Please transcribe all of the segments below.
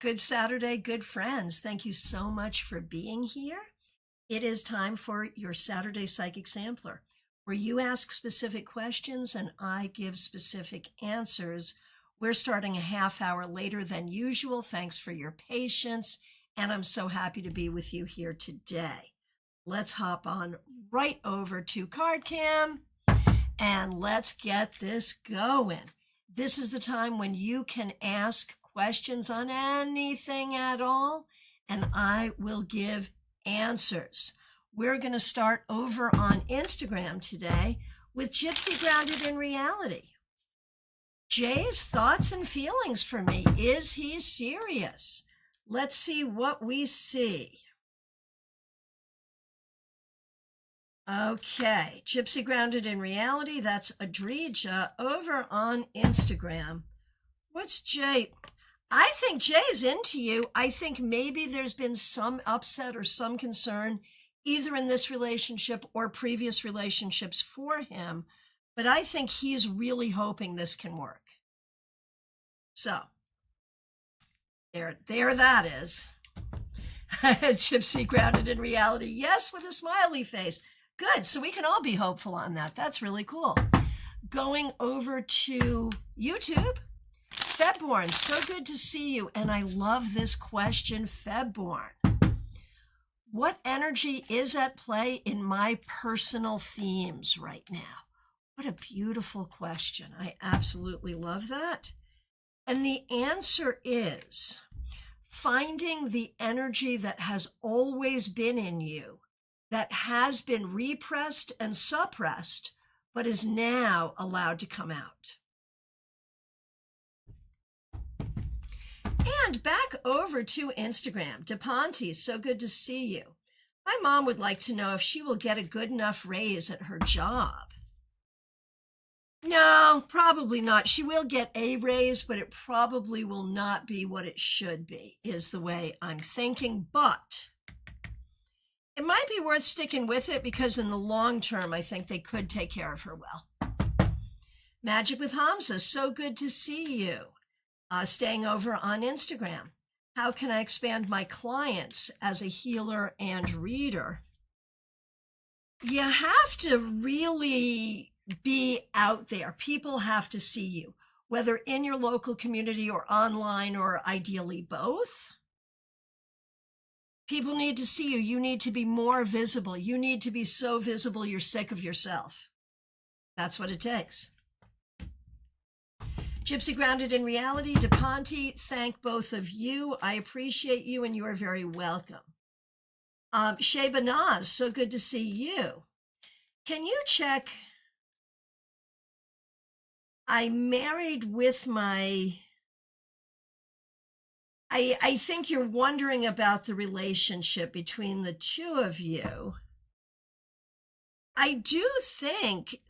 Good Saturday, good friends. Thank you so much for being here. It is time for your Saturday Psychic Sampler, where you ask specific questions and I give specific answers. We're starting a half hour later than usual. Thanks for your patience, and I'm so happy to be with you here today. Let's hop on right over to CardCam and let's get this going. This is the time when you can ask questions on anything at all, and I will give answers. We're going to start over on Instagram today with Gypsy Grounded in Reality. Jay's thoughts and feelings for me. Is he serious? Let's see what we see. Okay, Gypsy Grounded in Reality. That's Adrija over on Instagram. What's Jay? I think Jay's into you. I think maybe there's been some upset or some concern either in this relationship or previous relationships for him, but I think he's really hoping this can work. So, there that is. Gypsy Grounded in Reality. Yes, with a smiley face. Good, so we can all be hopeful on that. That's really cool. Going over to YouTube. Febborn, so good to see you. And I love this question, Febborn. What energy is at play in my personal themes right now? What a beautiful question. I absolutely love that. And the answer is finding the energy that has always been in you, that has been repressed and suppressed, but is now allowed to come out. And back over to Instagram. DePonte, so good to see you. My mom would like to know if she will get a good enough raise at her job. No, probably not. She will get a raise, but it probably will not be what it should be, is the way I'm thinking. But it might be worth sticking with it because in the long term, I think they could take care of her well. Magic with Hamza, so good to see you. Staying over on Instagram. How can I expand my clients as a healer and reader? You have to really be out there. People have to see you, whether in your local community or online or ideally both. People need to see you. You need to be more visible. You need to be so visible you're sick of yourself. That's what it takes. Gypsy Grounded in Reality, DePonte, thank both of you. I appreciate you and you are very welcome. Shay Banaz, so good to see you. Can you check? I married with my... I think you're wondering about the relationship between the two of you. I do think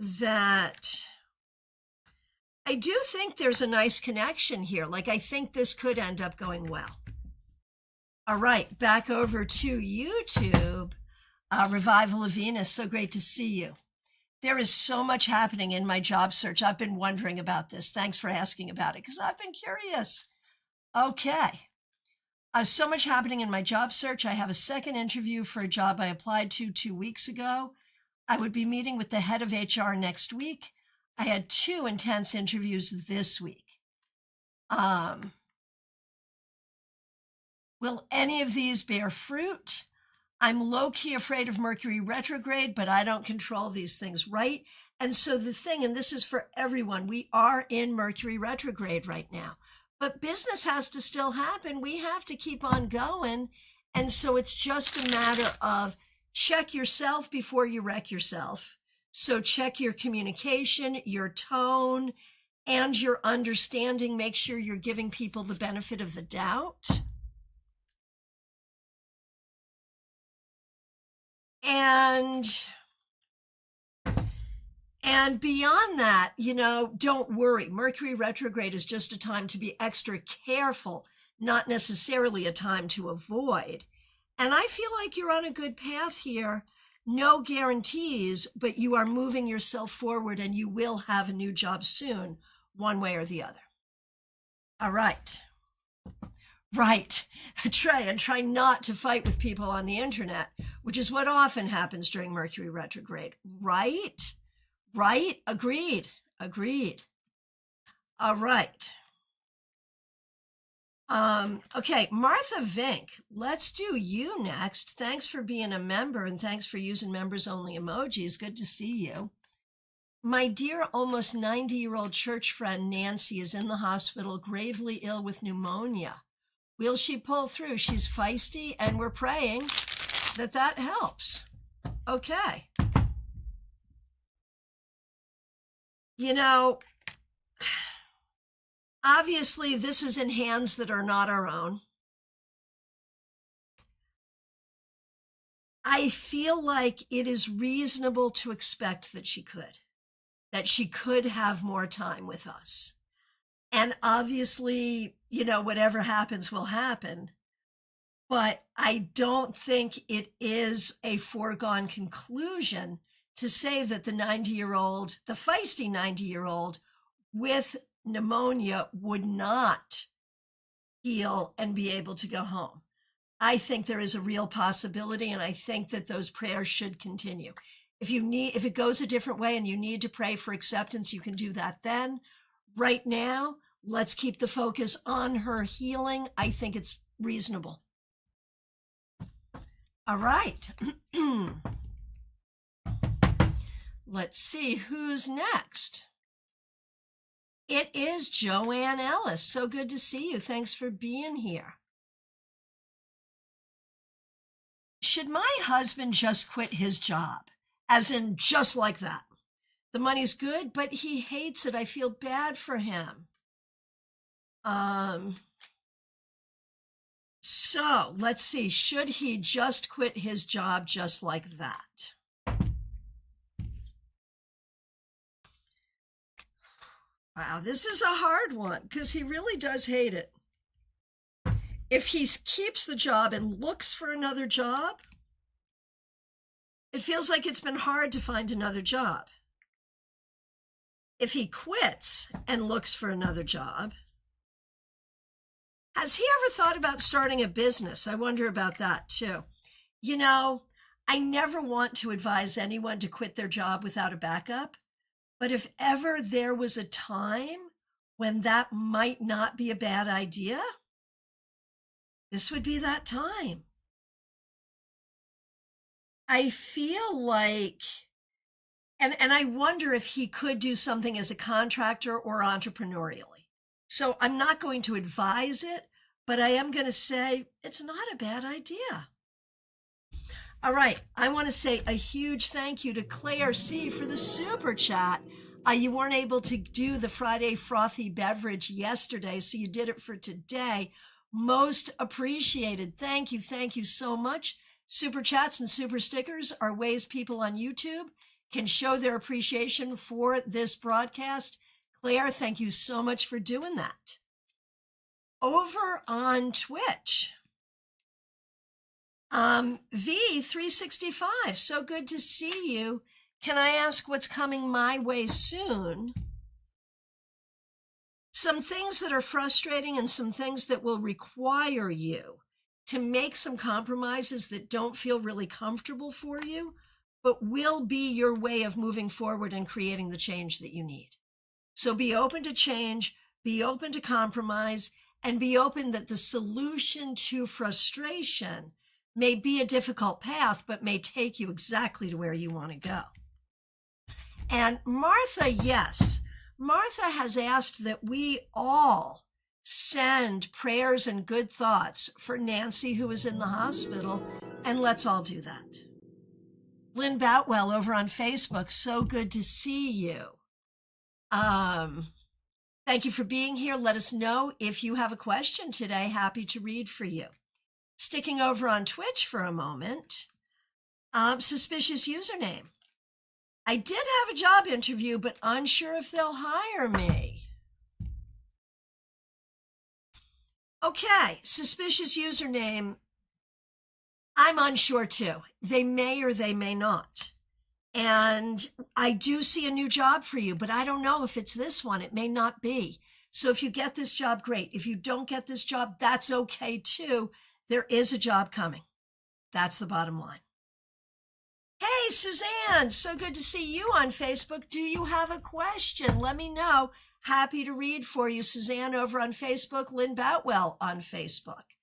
there's a nice connection here. Like, I think this could end up going well. All right, back over to YouTube. Revival of Venus, so great to see you. There is so much happening in my job search. I've been wondering about this. Thanks for asking about it, because I've been curious. Okay. So much happening in my job search. I have a second interview for a job I applied to 2 weeks ago. I would be meeting with the head of HR next week. I had 2 intense interviews this week. Will any of these bear fruit? I'm low-key afraid of Mercury retrograde, but I don't control these things, right? And so the thing, and this is for everyone, we are in Mercury retrograde right now, but business has to still happen. We have to keep on going. And so it's just a matter of check yourself before you wreck yourself. So check your communication, your tone, and your understanding. Make sure you're giving people the benefit of the doubt. And beyond that, don't worry. Mercury retrograde is just a time to be extra careful, not necessarily a time to avoid. And I feel like you're on a good path here. No guarantees, but you are moving yourself forward and you will have a new job soon, one way or the other. All right. Right. Try not to fight with people on the internet, which is what often happens during Mercury retrograde. Right? Right? Agreed. All right. Okay, Martha Vink, let's do you next. Thanks for being a member and thanks for using members only emojis. Good to see you. My dear almost 90-year-old church friend Nancy is in the hospital, gravely ill with pneumonia. Will she pull through? She's feisty, and we're praying that helps. Okay. Obviously, this is in hands that are not our own. I feel like it is reasonable to expect that she could have more time with us. And obviously, whatever happens will happen. But I don't think it is a foregone conclusion to say that the feisty 90-year-old with pneumonia would not heal and be able to go home. I think there is a real possibility, and I think that those prayers should continue. If it goes a different way and you need to pray for acceptance, you can do that then. Right now, let's keep the focus on her healing. I think it's reasonable. All right. Let's see who's next. It is Joanne Ellis. So good to see you. Thanks for being here. Should my husband just quit his job? As in, just like that. The money's good, but he hates it. I feel bad for him. So let's see. Should he just quit his job just like that? Wow, this is a hard one because he really does hate it. If he keeps the job and looks for another job, it feels like it's been hard to find another job. If he quits and looks for another job, has he ever thought about starting a business? I wonder about that too. I never want to advise anyone to quit their job without a backup. But if ever there was a time when that might not be a bad idea, this would be that time. I feel like, and I wonder if he could do something as a contractor or entrepreneurially. So I'm not going to advise it, but I am going to say it's not a bad idea. All right, I want to say a huge thank you to Claire C. for the super chat. You weren't able to do the Friday frothy beverage yesterday, so you did it for today. Most appreciated. Thank you so much. Super chats and super stickers are ways people on YouTube can show their appreciation for this broadcast. Claire, thank you so much for doing that. Over on Twitch, V365, so good to see you. Can I ask what's coming my way soon? Some things that are frustrating and some things that will require you to make some compromises that don't feel really comfortable for you, but will be your way of moving forward and creating the change that you need. So be open to change, be open to compromise, and be open that the solution to frustration may be a difficult path, but may take you exactly to where you want to go. And Martha, yes, Martha has asked that we all send prayers and good thoughts for Nancy, who is in the hospital, and let's all do that. Lynn Boutwell over on Facebook, so good to see you. Thank you for being here. Let us know if you have a question today. Happy to read for you. Sticking over on Twitch for a moment, suspicious username. I did have a job interview, but unsure if they'll hire me. Okay, suspicious username. I'm unsure too. They may or they may not. And I do see a new job for you, but I don't know if it's this one. It may not be. So if you get this job, great. If you don't get this job, that's okay too. There is a job coming. That's the bottom line. Hey, Suzanne, so good to see you on Facebook. Do you have a question? Let me know. Happy to read for you. Suzanne over on Facebook, Lynn Boutwell on Facebook.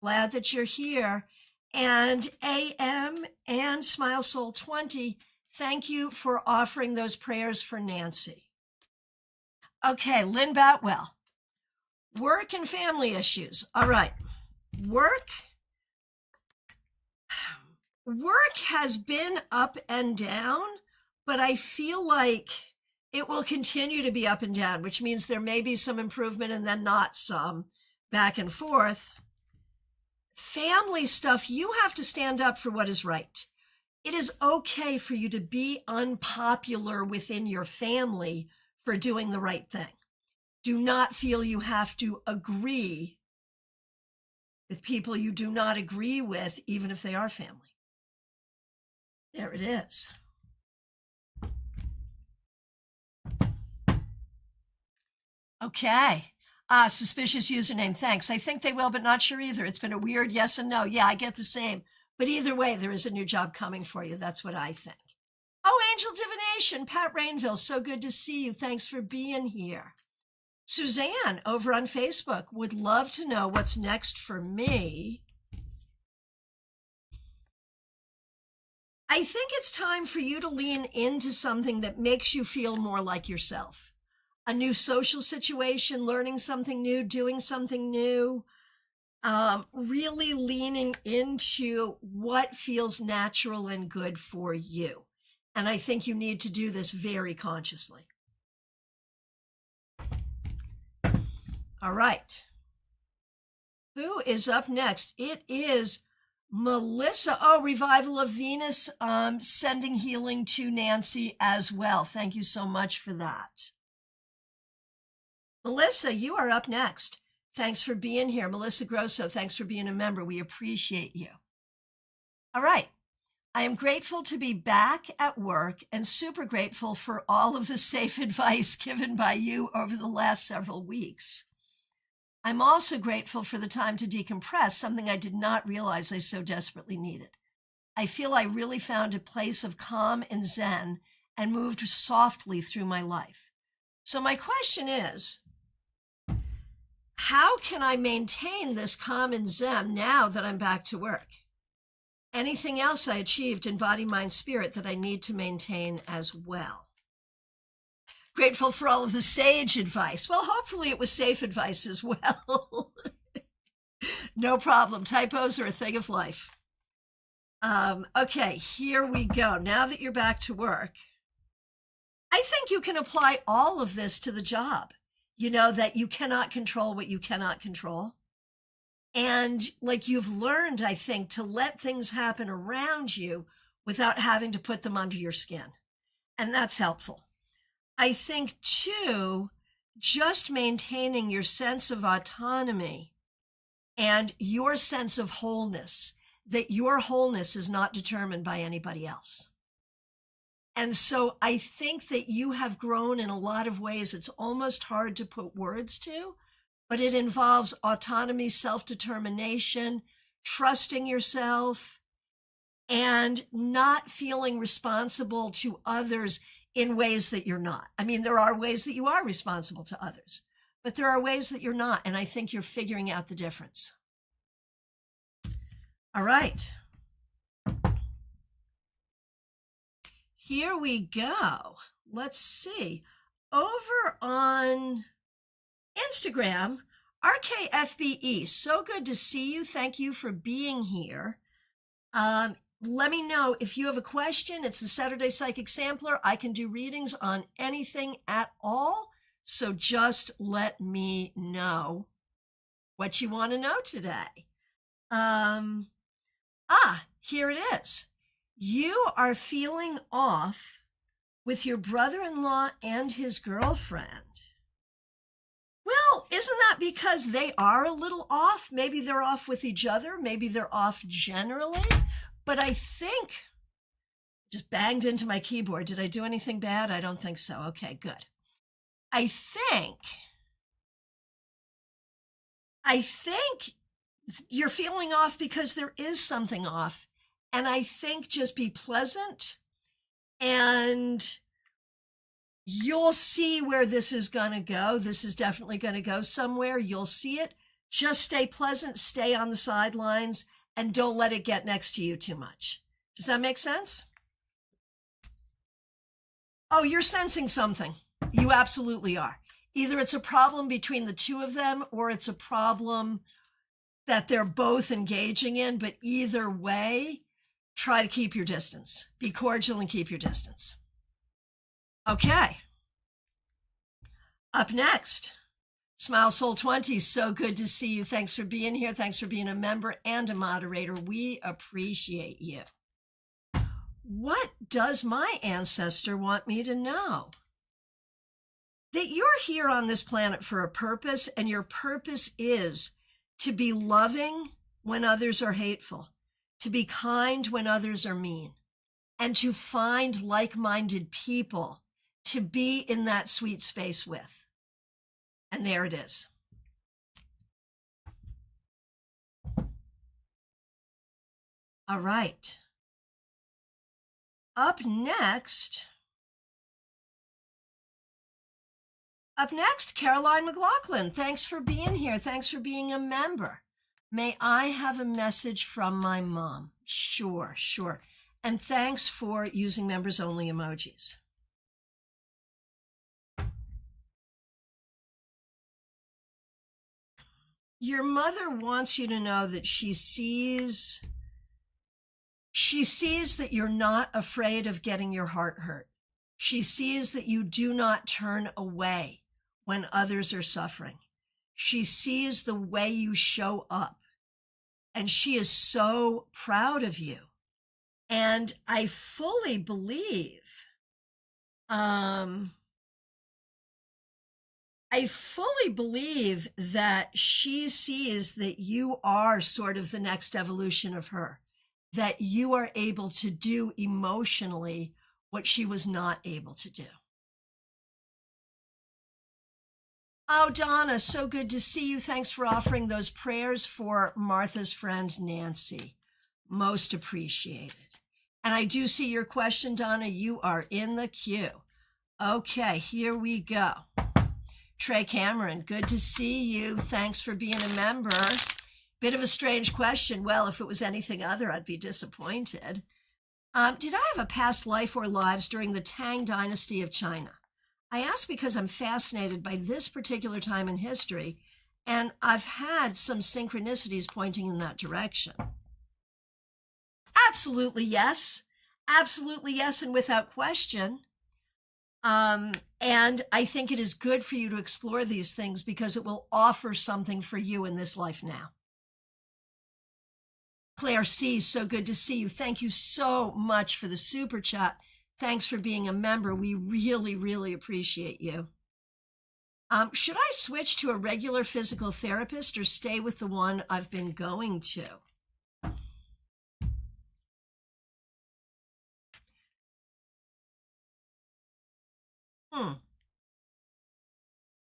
Glad that you're here. And AM and Smile Soul 20, thank you for offering those prayers for Nancy. Okay, Lynn Boutwell. Work and family issues. All right. Work has been up and down, but I feel like it will continue to be up and down, which means there may be some improvement and then not some, back and forth. Family stuff, you have to stand up for what is right. It is okay for you to be unpopular within your family for doing the right thing. Do not feel you have to agree with people you do not agree with, even if they are family. There it is. Okay. Suspicious username. Thanks. I think they will, but not sure either. It's been a weird yes and no. Yeah, I get the same. But either way, there is a new job coming for you. That's what I think. Oh, Angel Divination. Pat Rainville. So good to see you. Thanks for being here. Suzanne over on Facebook would love to know what's next for me. I think it's time for you to lean into something that makes you feel more like yourself. A new social situation, learning something new, doing something new, really leaning into what feels natural and good for you. And I think you need to do this very consciously. All right. Who is up next? It is Melissa. Oh, Revival of Venus, sending healing to Nancy as well. Thank you so much for that. Melissa, you are up next. Thanks for being here. Melissa Grosso, thanks for being a member. We appreciate you. All right. I am grateful to be back at work and super grateful for all of the safe advice given by you over the last several weeks. I'm also grateful for the time to decompress, something I did not realize I so desperately needed. I feel I really found a place of calm and zen and moved softly through my life. So my question is, how can I maintain this calm and zen now that I'm back to work? Anything else I achieved in body, mind, spirit that I need to maintain as well? Grateful for all of the sage advice. Well, hopefully it was safe advice as well. No problem. Typos are a thing of life. Okay, here we go. Now that you're back to work, I think you can apply all of this to the job. You know, that you cannot control what you cannot control. And like you've learned, I think, to let things happen around you without having to put them under your skin. And that's helpful. I think, too, just maintaining your sense of autonomy and your sense of wholeness, that your wholeness is not determined by anybody else. And so I think that you have grown in a lot of ways. It's almost hard to put words to, but it involves autonomy, self-determination, trusting yourself, and not feeling responsible to others in ways that you're not. I mean, there are ways that you are responsible to others, but there are ways that you're not. And I think you're figuring out the difference. All right. Here we go. Let's see. Over on Instagram, RKFBE, so good to see you. Thank you for being here. Let me know if you have a question. It's the Saturday Psychic Sampler. I can do readings on anything at all. So just let me know what you want to know today. Here it is. You are feeling off with your brother-in-law and his girlfriend. Well, isn't that because they are a little off? Maybe they're off with each other. Maybe they're off generally. But I think, just banged into my keyboard. Did I do anything bad? I don't think so. Okay, good. I think I think you're feeling off because there is something off. And I think just be pleasant and you'll see where this is going to go. This is definitely going to go somewhere. You'll see it. Just stay pleasant, stay on the sidelines, and don't let it get next to you too much. Does that make sense? Oh, you're sensing something. You absolutely are. Either it's a problem between the two of them or it's a problem that they're both engaging in, but either way, try to keep your distance. Be cordial and keep your distance. Okay. Up next, Smile Soul 20. So good to see you. Thanks for being here. Thanks for being a member and a moderator. We appreciate you. What does my ancestor want me to know? That you're here on this planet for a purpose, and your purpose is to be loving when others are hateful, to be kind when others are mean, and to find like-minded people to be in that sweet space with. And there it is. All right. Up next, Caroline McLaughlin. Thanks for being here. Thanks for being a member. May I have a message from my mom? Sure. And thanks for using members only emojis. Your mother wants you to know that she sees that you're not afraid of getting your heart hurt. She sees that you do not turn away when others are suffering. She sees the way you show up, and she is so proud of you. And I fully believe, that she sees that you are sort of the next evolution of her, that you are able to do emotionally what she was not able to do. Oh, Donna, so good to see you. Thanks for offering those prayers for Martha's friend, Nancy. Most appreciated. And I do see your question, Donna. You are in the queue. Okay, here we go. Trey Cameron, good to see you. Thanks for being a member. Bit of a strange question. Well, if it was anything other, I'd be disappointed. Did I have a past life or lives during the Tang Dynasty of China? I ask because I'm fascinated by this particular time in history, and I've had some synchronicities pointing in that direction. Absolutely yes. Absolutely yes, and without question. And I think it is good for you to explore these things because it will offer something for you in this life now. Claire C., so good to see you. Thank you so much for the super chat. Thanks for being a member. We really, really appreciate you. Should I switch to a regular physical therapist or stay with the one I've been going to?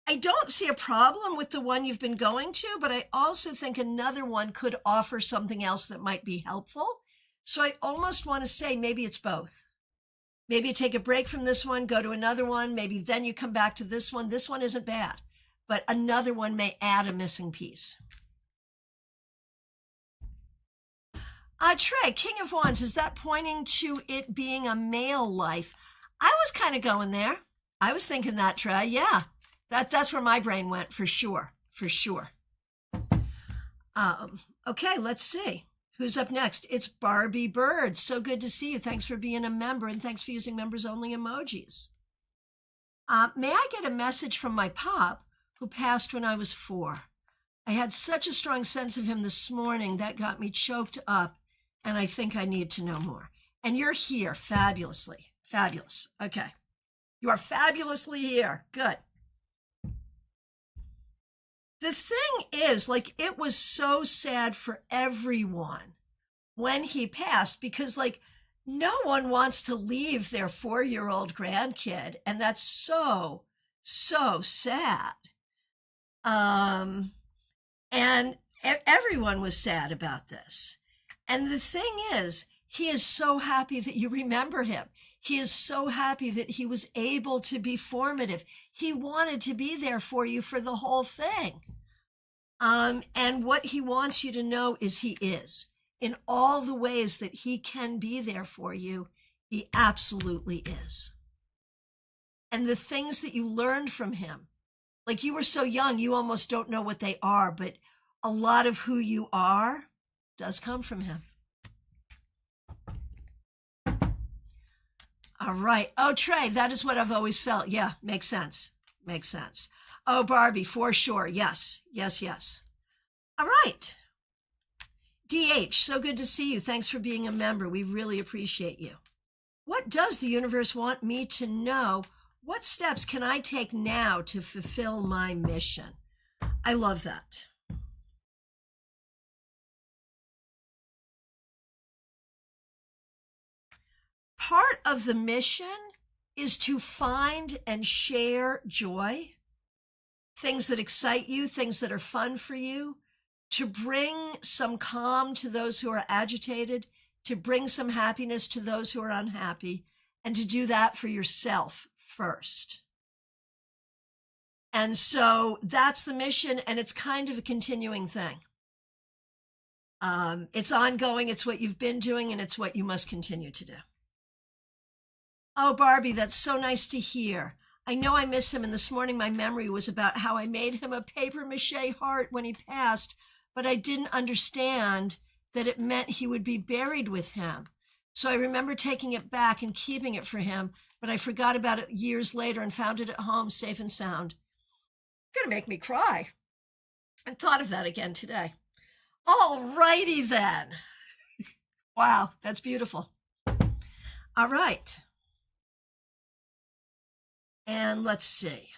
I don't see a problem with the one you've been going to, but I also think another one could offer something else that might be helpful. So I almost want to say maybe it's both. Maybe you take a break from this one, go to another one. Maybe then you come back to this one. This one isn't bad, but another one may add a missing piece. Trey, King of Wands, is that pointing to it being a male life? I was kind of going there. I was thinking that, Trey. Yeah, that's where my brain went for sure. Okay, let's see. Who's up next? It's Barbie Bird. So good to see you. Thanks for being a member, and thanks for using members only emojis. May I get a message from my pop, who passed when I was 4? I had such a strong sense of him this morning that got me choked up, and I think I need to know more. And you're here fabulously. Fabulous. Okay. You are fabulously here. Good. The thing is, like, it was so sad for everyone when he passed because, like, no one wants to leave their 4-year-old grandkid. And that's so, so sad. And everyone was sad about this. And the thing is, he is so happy that you remember him. He is so happy that he was able to be formative. He wanted to be there for you for the whole thing. And what he wants you to know is he is. In all the ways that he can be there for you, he absolutely is. And the things that you learned from him, like you were so young, you almost don't know what they are, but a lot of who you are does come from him. All right. Oh, Trey, that is what I've always felt. Yeah, makes sense. Makes sense. Oh, Barbie, for sure. Yes, yes, yes. All right. DH, so good to see you. Thanks for being a member. We really appreciate you. What does the universe want me to know? What steps can I take now to fulfill my mission? I love that. Part of the mission is to find and share joy, things that excite you, things that are fun for you, to bring some calm to those who are agitated, to bring some happiness to those who are unhappy, and to do that for yourself first. And so that's the mission, and it's kind of a continuing thing. It's ongoing, it's what you've been doing, and it's what you must continue to do. Oh, Barbie, that's so nice to hear. I know I miss him, and this morning my memory was about how I made him a papier-mâché heart when he passed, but I didn't understand that it meant he would be buried with him. So I remember taking it back and keeping it for him, but I forgot about it years later and found it at home, safe and sound. It's gonna make me cry. I thought of that again today. All righty then. Wow, that's beautiful. All right. And let's see.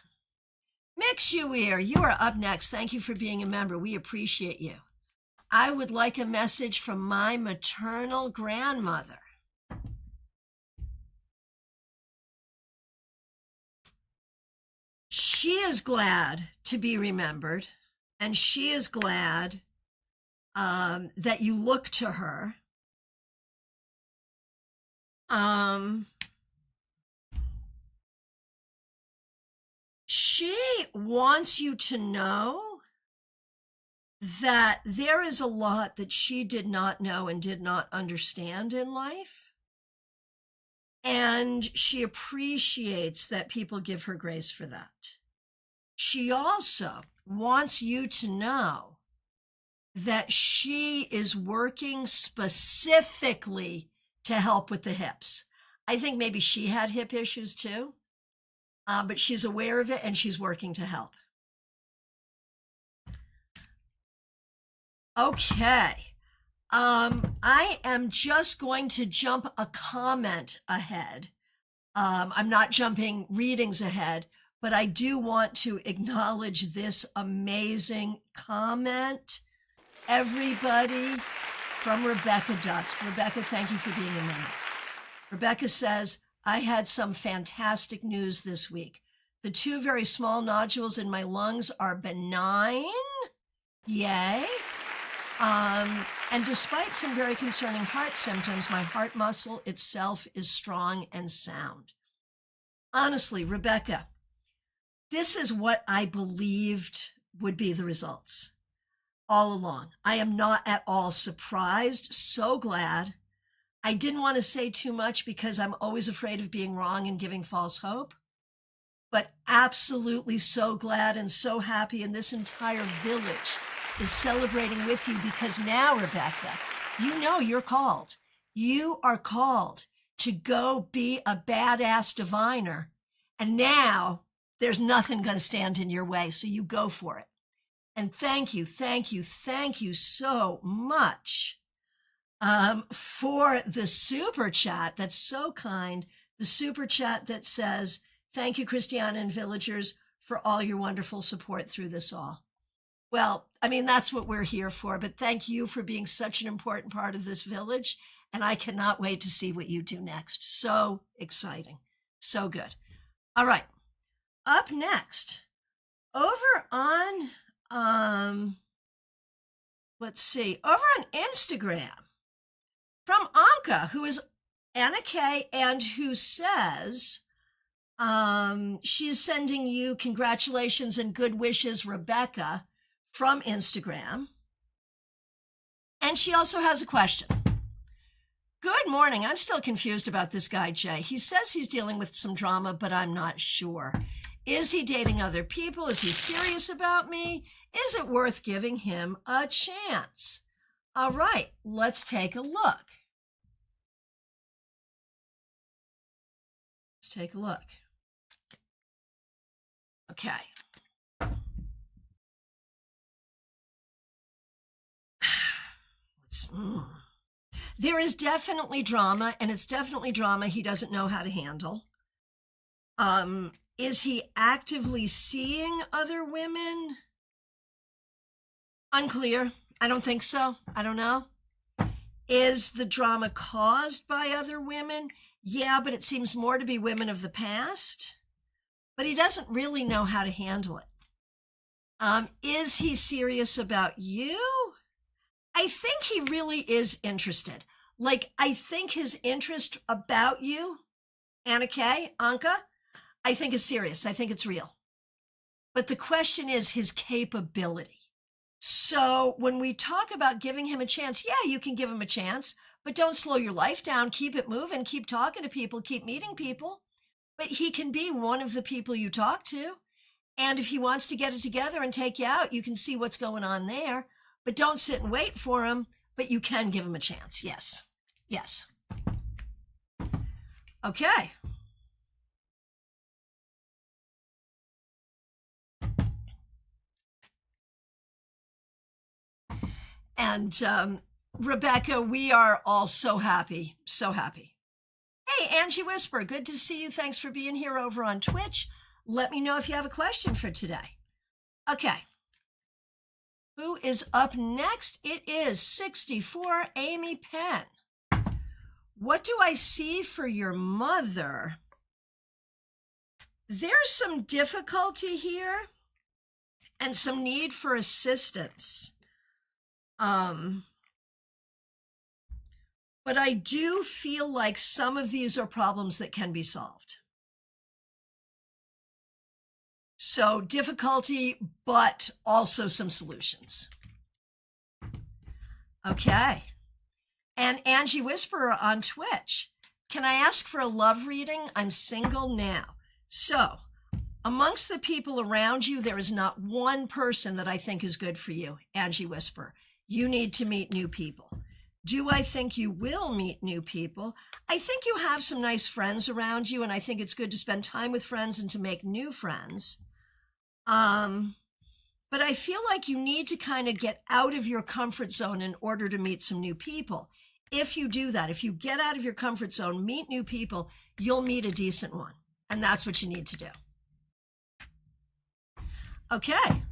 Mix you ear, you are up next. Thank you for being a member. We appreciate you. I would like a message from my maternal grandmother. She is glad to be remembered, and she is glad that you look to her. She wants you to know that there is a lot that she did not know and did not understand in life. And she appreciates that people give her grace for that. She also wants you to know that she is working specifically to help with the hips. I think maybe she had hip issues too, but she's aware of it and she's working to help. Okay. I am just going to jump a comment ahead. I'm not jumping readings ahead, but I do want to acknowledge this amazing comment. Everybody, from Rebecca Dusk. Rebecca, thank you for being a member. Rebecca says, I had some fantastic news this week. The 2 very small nodules in my lungs are benign. Yay. And despite some very concerning heart symptoms, my heart muscle itself is strong and sound. Honestly, Rebecca, this is what I believed would be the results all along. I am not at all surprised, so glad. I didn't want to say too much because I'm always afraid of being wrong and giving false hope, but absolutely so glad and so happy, and this entire village is celebrating with you because now, Rebecca, you know you're called. You are called to go be a badass diviner, and now there's nothing going to stand in your way, so you go for it. And thank you so much for the super chat. That's so kind. The super chat that says, thank you, Christiana and villagers, for all your wonderful support through this all. Well, I mean, that's what we're here for, but thank you for being such an important part of this village, and I cannot wait to see what you do next. So exciting. So good. All right. Up next, over on let's see, over on Instagram from Anka, who is Anna K, and who says she's sending you congratulations and good wishes, Rebecca, from Instagram. And she also has a question. Good morning. I'm still confused about this guy, Jay. He says he's dealing with some drama, but I'm not sure. Is he dating other people? Is he serious about me? Is it worth giving him a chance? All right, let's take a look. Let's take a look. Okay. There is definitely drama, and it's definitely drama he doesn't know how to handle. Is he actively seeing other women? Unclear. I don't think so. I don't know. Is the drama caused by other women? Yeah, but it seems more to be women of the past. But he doesn't really know how to handle it. Is he serious about you? I think he really is interested. Like, I think his interest about you, Anna K, Anka, I think is serious. I think it's real. But the question is his capability. So when we talk about giving him a chance, yeah, you can give him a chance, but don't slow your life down. Keep it moving. Keep talking to people. Keep meeting people. But he can be one of the people you talk to. And if he wants to get it together and take you out, you can see what's going on there. But don't sit and wait for him. But you can give him a chance. Yes. Yes. Okay. And Rebecca, we are all so happy. So happy. Hey, Angie Whisper, good to see you. Thanks for being here over on Twitch. Let me know if you have a question for today. Okay. Who is up next? It is 64 Amy Penn. What do I see for your mother? There's some difficulty here and some need for assistance. But I do feel like some of these are problems that can be solved. So difficulty, but also some solutions. Okay. And Angie Whisperer on Twitch. Can I ask for a love reading? I'm single now. So amongst the people around you, there is not one person that I think is good for you, Angie Whisperer. You need to meet new people. Do I think you will meet new people? I think you have some nice friends around you, and I think it's good to spend time with friends and to make new friends. But I feel like you need to kind of get out of your comfort zone in order to meet some new people. If you do that, if you get out of your comfort zone, meet new people, you'll meet a decent one. And that's what you need to do. Okay.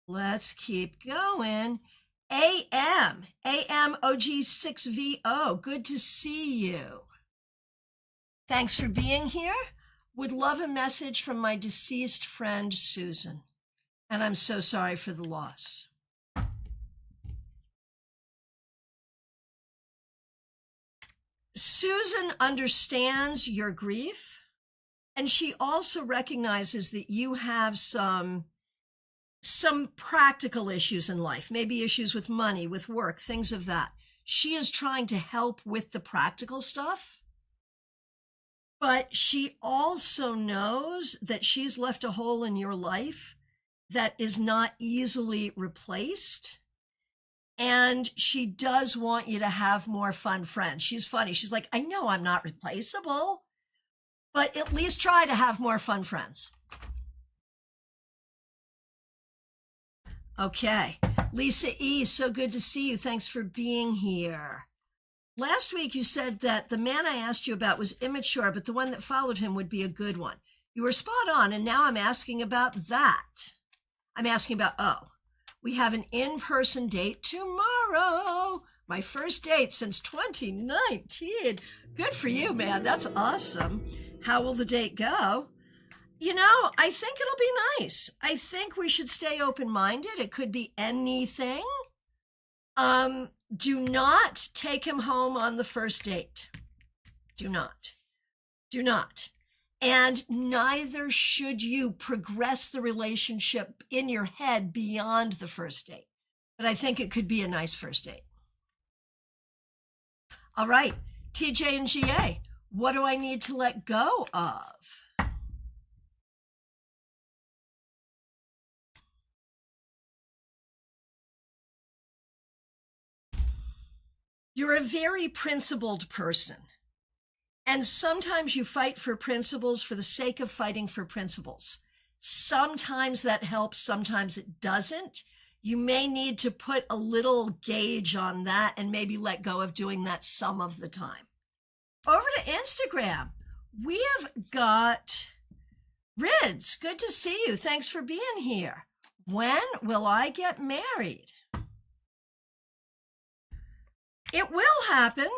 Let's keep going. AM OG6VO, good to see you. Thanks for being here. Would love a message from my deceased friend, Susan. And I'm so sorry for the loss. Susan understands your grief, and she also recognizes that you have some practical issues in life, maybe issues with money, with work, things of that. She is trying to help with the practical stuff, but she also knows that she's left a hole in your life that is not easily replaced. And she does want you to have more fun friends. She's funny. She's like, I know I'm not replaceable, but at least try to have more fun friends. Okay. Lisa E., so good to see you. Thanks for being here. Last week you said that the man I asked you about was immature, but the one that followed him would be a good one. You were spot on, and now I'm asking about that. I'm asking about, we have an in-person date tomorrow. My first date since 2019. Good for you, man. That's awesome. How will the date go? I think it'll be nice. I think we should stay open-minded. It could be anything. Do not take him home on the first date. Do not. Do not. And neither should you progress the relationship in your head beyond the first date. But I think it could be a nice first date. All right, TJ and GA, what do I need to let go of? You're a very principled person. And sometimes you fight for principles for the sake of fighting for principles. Sometimes that helps, sometimes it doesn't. You may need to put a little gauge on that and maybe let go of doing that some of the time. Over to Instagram, we have got Rids. Good to see you. Thanks for being here. When will I get married? It will happen.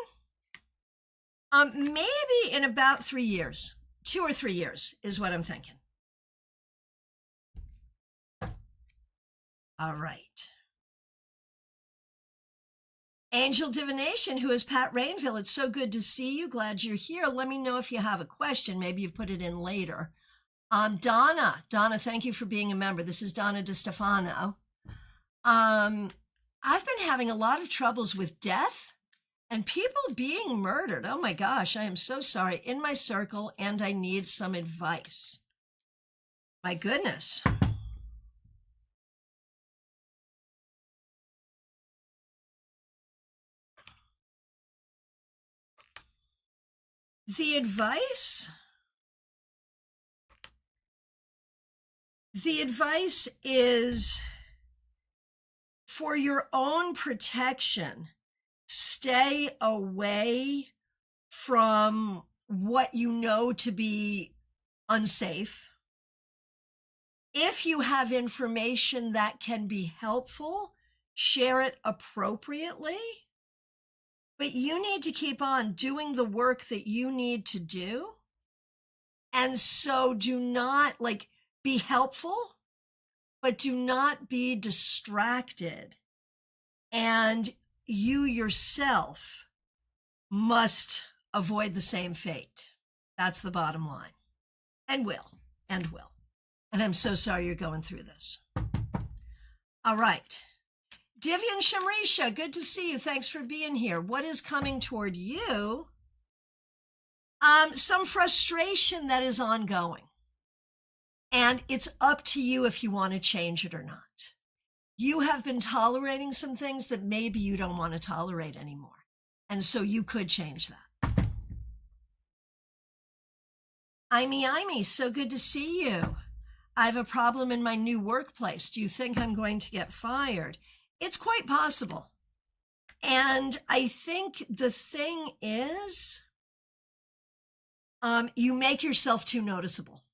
Maybe in about 3 years. 2 or 3 years is what I'm thinking. All right. Angel Divination, who is Pat Rainville. It's so good to see you. Glad you're here. Let me know if you have a question. Maybe you put it in later. Donna, thank you for being a member. This is Donna DiStefano. I've been having a lot of troubles with death and people being murdered. Oh my gosh, I am so sorry, in my circle, and I need some advice. My goodness. The advice is, for your own protection, stay away from what you know to be unsafe. If you have information that can be helpful, share it appropriately. But you need to keep on doing the work that you need to do. And so do not, be helpful, but do not be distracted. And you yourself must avoid the same fate. That's the bottom line. And will. And I'm so sorry you're going through this. All right. Divyan Shamrisha, good to see you. Thanks for being here. What is coming toward you? Some frustration that is ongoing. And it's up to you if you want to change it or not. You have been tolerating some things that maybe you don't want to tolerate anymore. And so you could change that. Imy, so good to see you. I have a problem in my new workplace. Do you think I'm going to get fired? It's quite possible. And I think the thing is, you make yourself too noticeable.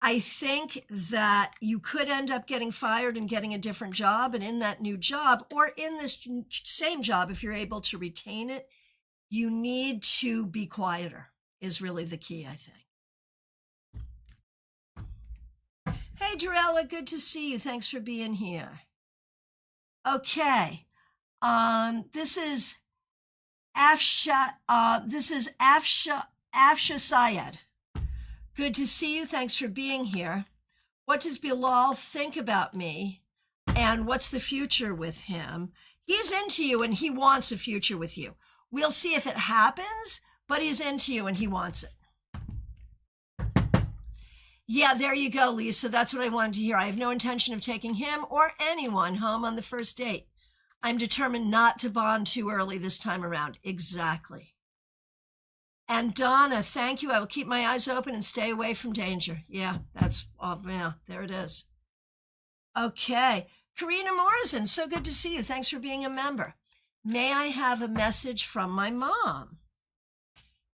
I think that you could end up getting fired and getting a different job. And in that new job, or in this same job, if you're able to retain it, you need to be quieter is really the key, I think. Hey, Dorella, good to see you. Thanks for being here. Okay. This is Afsha Syed. Good to see you. Thanks for being here. What does Bilal think about me? And what's the future with him? He's into you and he wants a future with you. We'll see if it happens, but he's into you and he wants it. Yeah, there you go, Lisa. That's what I wanted to hear. I have no intention of taking him or anyone home on the first date. I'm determined not to bond too early this time around. Exactly. And Donna, thank you. I will keep my eyes open and stay away from danger. Yeah, there it is. Okay. Karina Morrison, so good to see you. Thanks for being a member. May I have a message from my mom?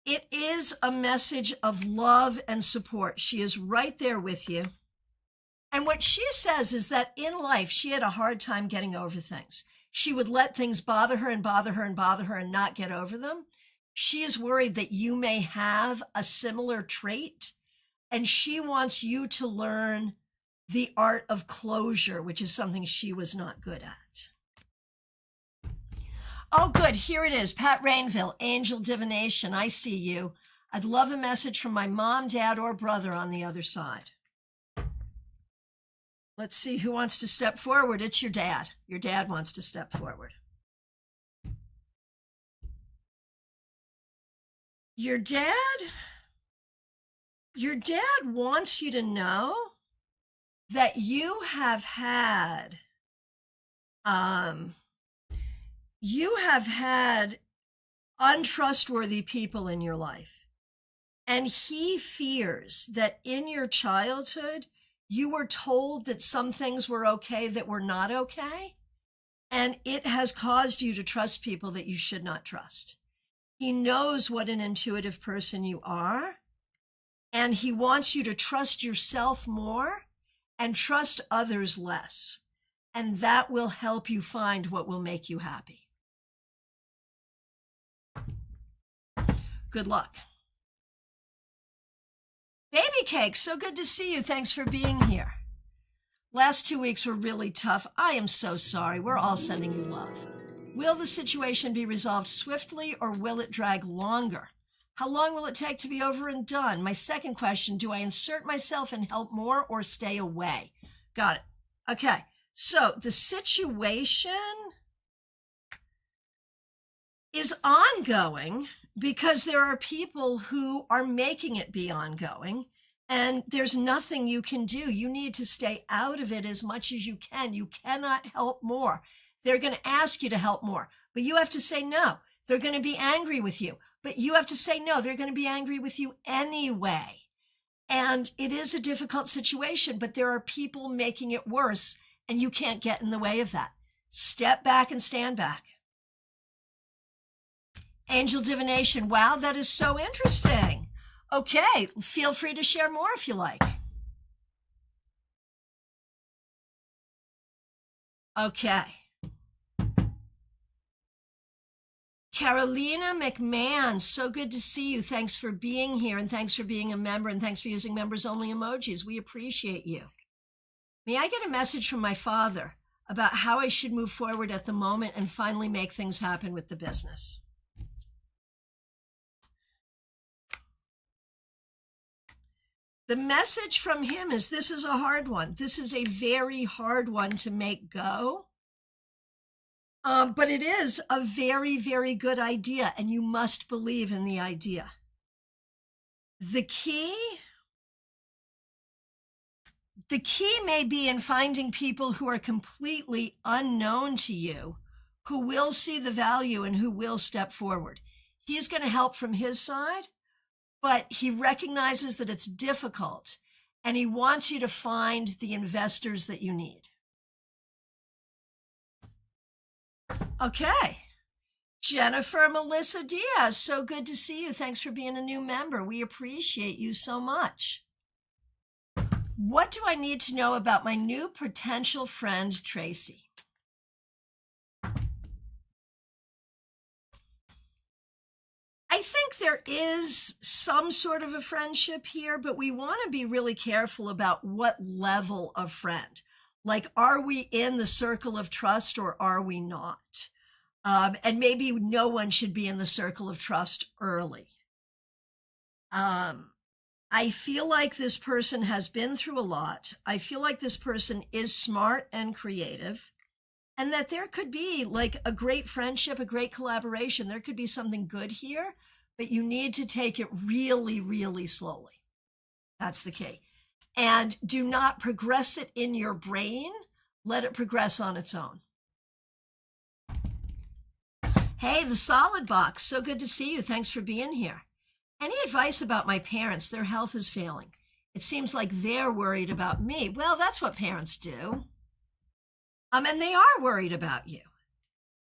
It is a message of love and support. She is right there with you. And what she says is that in life, she had a hard time getting over things. She would let things bother her and bother her and bother her and not get over them. She is worried that you may have a similar trait, and she wants you to learn the art of closure, which is something she was not good at. Oh, good. Here it is. Pat Rainville, Angel Divination. I see you. I'd love a message from my mom, dad, or brother on the other side. Let's see who wants to step forward. It's your dad. Your dad wants to step forward. Your dad wants you to know that you have had untrustworthy people in your life. And he fears that in your childhood, you were told that some things were okay that were not okay. And it has caused you to trust people that you should not trust. He knows what an intuitive person you are. And he wants you to trust yourself more and trust others less. And that will help you find what will make you happy. Good luck. Baby Cake, so good to see you. Thanks for being here. Last 2 weeks were really tough. I am so sorry. We're all sending you love. Will the situation be resolved swiftly or will it drag longer? How long will it take to be over and done? My second question, do I insert myself and help more or stay away? Got it. Okay. So the situation is ongoing because there are people who are making it be ongoing, and there's nothing you can do. You need to stay out of it as much as you can. You cannot help more. They're going to ask you to help more, but you have to say no. They're going to be angry with you, but you have to say no. They're going to be angry with you anyway. And it is a difficult situation, but there are people making it worse, and you can't get in the way of that. Step back and stand back. Angel Divination. Wow, that is so interesting. Okay, feel free to share more if you like. Okay. Carolina McMahon, so good to see you. Thanks for being here, and thanks for being a member, and thanks for using members-only emojis. We appreciate you. May I get a message from my father about how I should move forward at the moment and finally make things happen with the business? The message from him is this is a hard one. This is a very hard one to make go. But it is a very, very good idea, and you must believe in the idea. The key may be in finding people who are completely unknown to you, who will see the value and who will step forward. He's going to help from his side, but he recognizes that it's difficult, and he wants you to find the investors that you need. Okay. Jennifer Melissa Diaz, so good to see you. Thanks for being a new member. We appreciate you so much. What do I need to know about my new potential friend, Tracy? I think there is some sort of a friendship here, but we want to be really careful about what level of friend. Like, are we in the circle of trust or are we not? And maybe no one should be in the circle of trust early. I feel like this person has been through a lot. I feel like this person is smart and creative, and that there could be like a great friendship, a great collaboration. There could be something good here, but you need to take it really, really slowly. That's the key. And do not progress it in your brain. Let it progress on its own. Hey, the Solid Box. So good to see you. Thanks for being here. Any advice about my parents? Their health is failing. It seems like they're worried about me. Well, that's what parents do. And they are worried about you.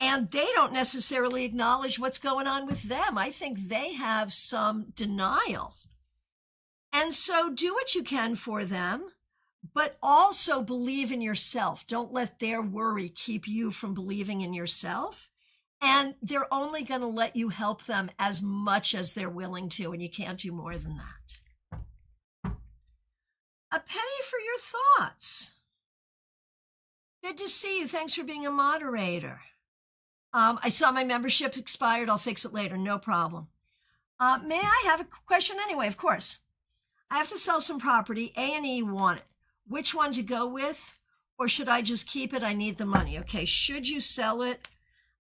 And they don't necessarily acknowledge what's going on with them. I think they have some denial. And so do what you can for them, but also believe in yourself. Don't let their worry keep you from believing in yourself. And they're only going to let you help them as much as they're willing to, and you can't do more than that. A penny for your thoughts. Good to see you. Thanks for being a moderator. I saw my membership expired. I'll fix it later. No problem. May I have a question anyway? Of course. I have to sell some property. A&E want it. Which one to go with? Or should I just keep it? I need the money. Okay, should you sell it?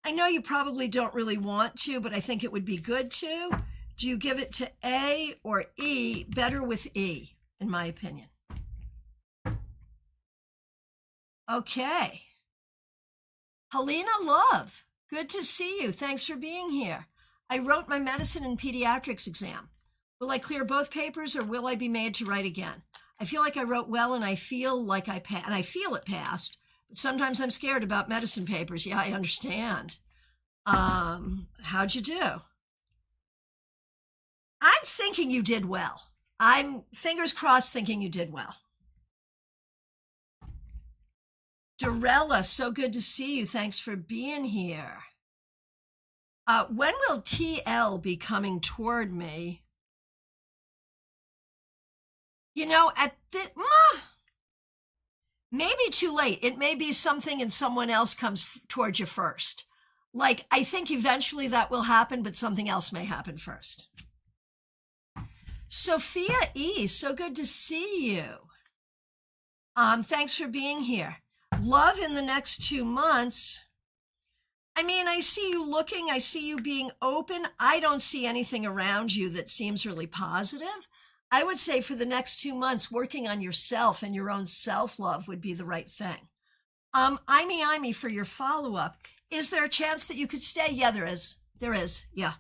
I know you probably don't really want to, but I think it would be good to. Do you give it to A or E? Better with E, in my opinion. Okay. Helena Love, good to see you. Thanks for being here. I wrote my medicine and pediatrics exam. Will I clear both papers or will I be made to write again? I feel like I wrote well and I feel like I passed. But sometimes I'm scared about medicine papers. Yeah, I understand. How'd you do? I'm thinking you did well. I'm fingers crossed thinking you did well. Dorella, so good to see you. Thanks for being here. When will TL be coming toward me? You know, maybe too late. It may be something and someone else comes towards you first. Like, I think eventually that will happen, but something else may happen first. Sophia E., so good to see you. Thanks for being here. Love in the next 2 months. I mean, I see you looking, I see you being open. I don't see anything around you that seems really positive. I would say for the next 2 months, working on yourself and your own self-love would be the right thing. Imey for your follow-up. Is there a chance that you could stay? Yeah, there is. There is. Yeah.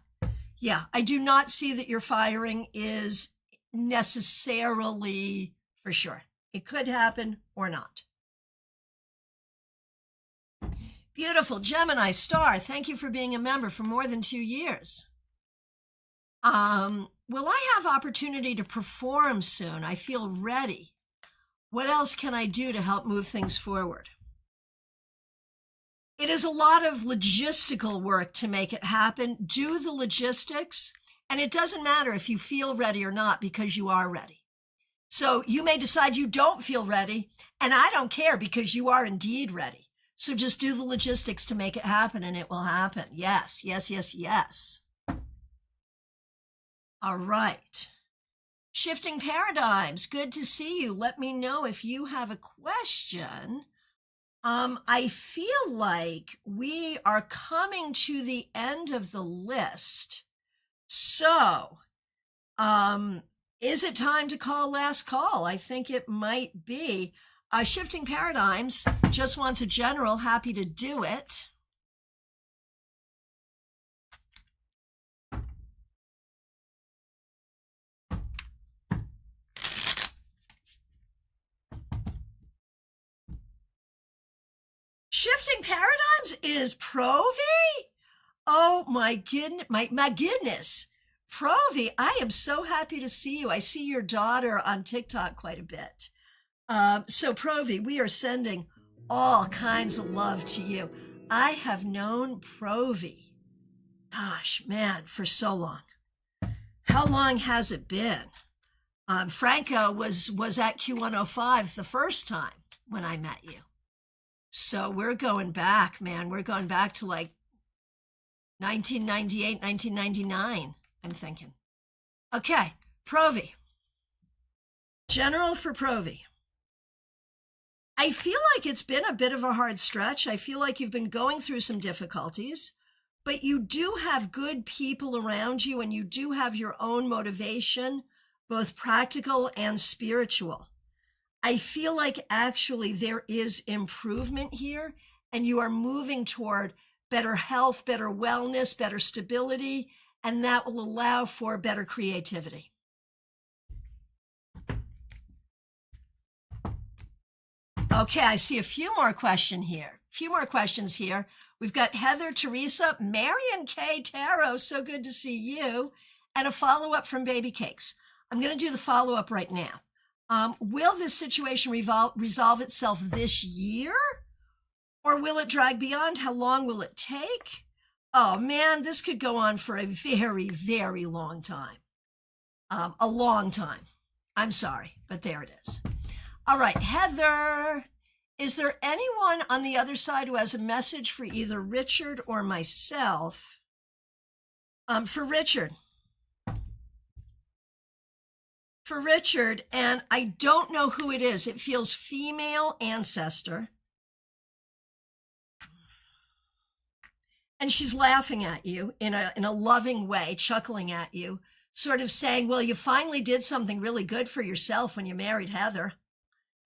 Yeah. I do not see that your firing is necessarily for sure. It could happen or not. Beautiful. Gemini Star, thank you for being a member for more than 2 years. Will I have opportunity to perform soon? I feel ready. What else can I do to help move things forward? It is a lot of logistical work to make it happen. Do the logistics, and it doesn't matter if you feel ready or not because you are ready. So you may decide you don't feel ready, and I don't care because you are indeed ready. So just do the logistics to make it happen, and it will happen. Yes, yes, yes, yes. All right. Shifting Paradigms, good to see you. Let me know if you have a question. I feel like we are coming to the end of the list. So, is it time to call last call? I think it might be. Shifting Paradigms just wants a general, happy to do it. Shifting Paradigms is Provi? Oh my goodness, my goodness. Provi, I am so happy to see you. I see your daughter on TikTok quite a bit. So Provi, we are sending all kinds of love to you. I have known Provi, gosh, man, for so long. How long has it been? Franca was at Q105 the first time when I met you. So we're going back, man. We're going back to like 1998, 1999, I'm thinking. Okay, Provi. General for Provi. I feel like it's been a bit of a hard stretch. I feel like you've been going through some difficulties, but you do have good people around you and you do have your own motivation, both practical and spiritual. I feel like actually there is improvement here and you are moving toward better health, better wellness, better stability, and that will allow for better creativity. Okay, I see a few more questions here. We've got Heather, Teresa, Marion K. Tarot, so good to see you, and a follow-up from Baby Cakes. I'm going to do the follow-up right now. Will this situation resolve itself this year? Or will it drag beyond? How long will it take? Oh man, this could go on for a very, very long time. A long time. I'm sorry, but there it is. All right, Heather, is there anyone on the other side who has a message for either Richard or myself? For Richard. For Richard, and I don't know who it is. It feels female ancestor. And she's laughing at you in a loving way, chuckling at you, sort of saying, well, you finally did something really good for yourself when you married Heather.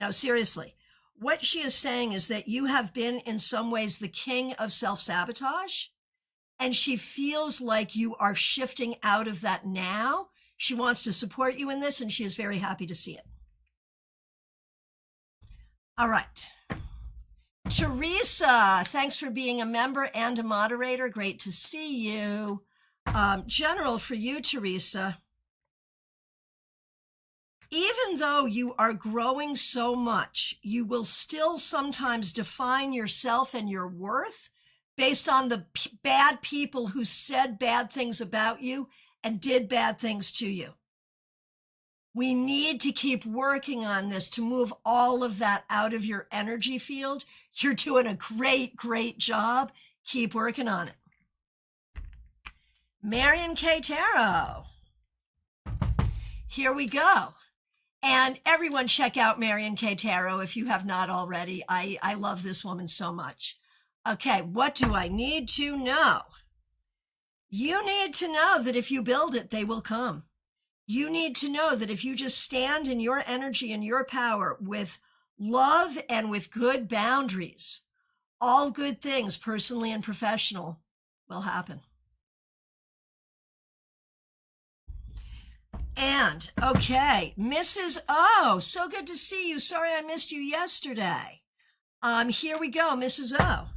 Now, seriously, what she is saying is that you have been in some ways the king of self-sabotage, and she feels like you are shifting out of that now. She wants to support you in this, and she is very happy to see it. All right. Teresa, thanks for being a member and a moderator. Great to see you. General, for you, Teresa, even though you are growing so much, you will still sometimes define yourself and your worth based on the bad people who said bad things about you and did bad things to you. We need to keep working on this to move all of that out of your energy field. You're doing a great, great job. Keep working on it. Marion K. Tarot. Here we go. And everyone check out Marion K. Tarot if you have not already. I love this woman so much. Okay, what do I need to know? You need to know that if you build it, they will come. You need to know that if you just stand in your energy and your power with love and with good boundaries, all good things, personally and professional, will happen. And, okay, Mrs. O, so good to see you. Sorry I missed you yesterday. Here we go, Mrs. O.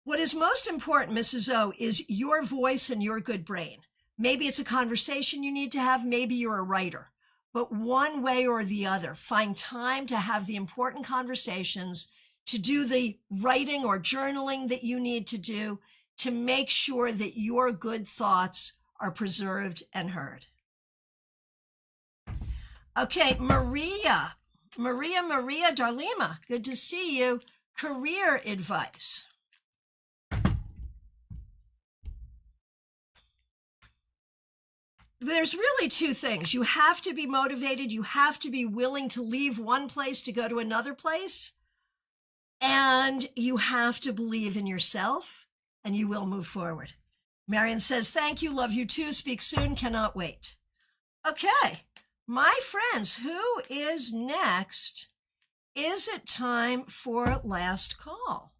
What is most important, Mrs. O, is your voice and your good brain. Maybe it's a conversation you need to have. Maybe you're a writer. But one way or the other, find time to have the important conversations, to do the writing or journaling that you need to do to make sure that your good thoughts are preserved and heard. Okay, Maria Darlima, good to see you. Career advice. There's really two things. You have to be motivated. You have to be willing to leave one place to go to another place. And you have to believe in yourself, and you will move forward. Marion says, thank you, love you too, speak soon, cannot wait. Okay, my friends, who is next? Is it time for last call?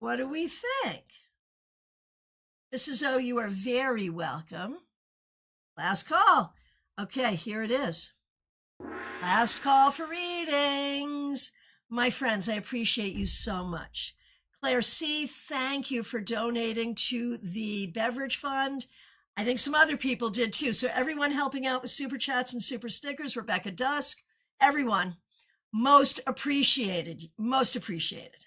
What do we think? Mrs. O, you are very welcome. Last call. Okay, here it is. Last call for readings. My friends, I appreciate you so much. Claire C., thank you for donating to the beverage fund. I think some other people did too. So everyone helping out with super chats and super stickers, Rebecca Dusk, everyone, most appreciated, most appreciated.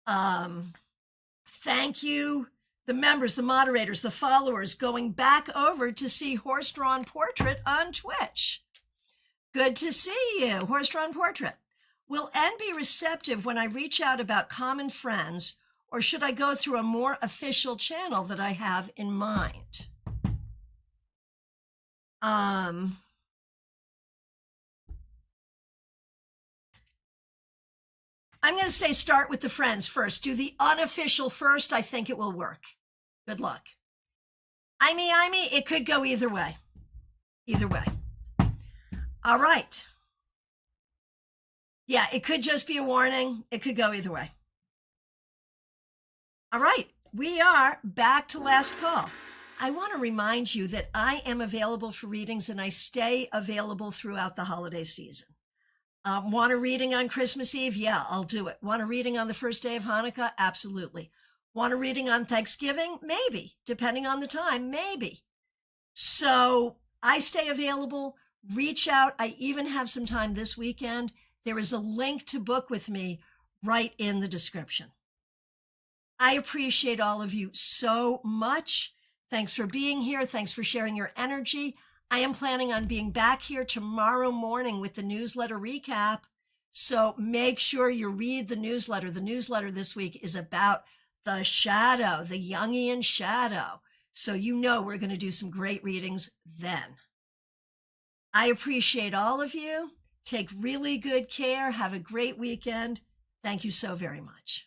Thank you, the members, the moderators, the followers, going back over to see Horse-Drawn Portrait on Twitch. Good to see you, Horse-Drawn Portrait. Will N be receptive when I reach out about common friends, or should I go through a more official channel that I have in mind? I'm going to say start with the friends first. Do the unofficial first. I think it will work. Good luck. I mean, it could go either way. Either way. All right. Yeah, it could just be a warning. It could go either way. All right, we are back to last call. I want to remind you that I am available for readings and I stay available throughout the holiday season. Want a reading on Christmas Eve? Yeah, I'll do it. Want a reading on the first day of Hanukkah? Absolutely. Want a reading on Thanksgiving? Maybe. Depending on the time, maybe. So I stay available. Reach out. I even have some time this weekend. There is a link to book with me right in the description. I appreciate all of you so much. Thanks for being here. Thanks for sharing your energy. I am planning on being back here tomorrow morning with the newsletter recap. So make sure you read the newsletter. The newsletter this week is about the shadow, the Jungian shadow. So you know we're going to do some great readings then. I appreciate all of you. Take really good care. Have a great weekend. Thank you so very much.